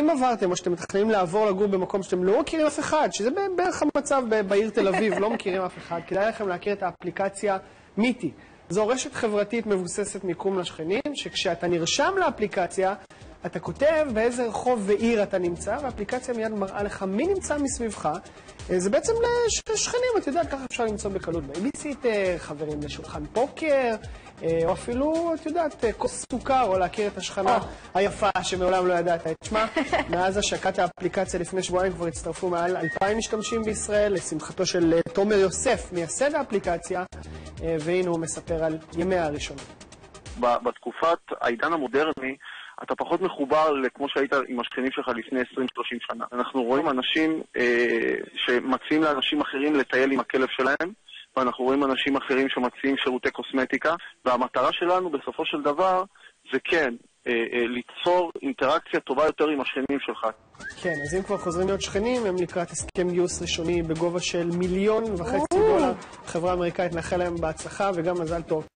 אם עברתם או שאתם מתכננים לעבור לגור במקום שאתם לא מכירים אף אחד, שזה בערך המצב בעיר תל אביב, לא מכירים אף אחד, כדאי לכם להכיר את האפליקציה מיטי. זו רשת חברתית מבוססת מיקום לשכנים, שכשאתה נרשם לאפליקציה, אתה כותב באיזה רחוב ועיר אתה נמצא, והאפליקציה מיד מראה לך מי נמצא מסביבך. זה בעצם לשכנים, אתה יודע, ככה אפשר למצוא בקלות בייביסיטר, חברים לשולחן פוקר, או אפילו, את יודעת, כוס סוכר, או להכיר את השכנה היפה שמעולם לא ידעת את שמה. מאז השקת האפליקציה לפני שבועיים כבר הצטרפו מעל 2,000 משתמשים בישראל, לשמחתו של תומר יוסף, מייסד האפליקציה, והנה הוא מספר על ימיה הראשונים. בתקופת העידן המודרני, אתה פחות מחובר כמו שהיית עם השכנים שלך לפני 20-30 שנה. אנחנו רואים אנשים שמציעים לאנשים אחרים לטייל עם הכלב שלהם, ואנחנו רואים אנשים אחרים שמציעים שירותי קוסמטיקה, והמטרה שלנו בסופו של דבר זה כן, ליצור אינטראקציה טובה יותר עם השכנים שלך. כן, אז אם כבר חוזרים להיות שכנים, הם לקראת הסכם גיוס ראשוני בגובה של $1.5 מיליון. החברה האמריקאית מאחל להם בהצלחה וגם מזל טוב.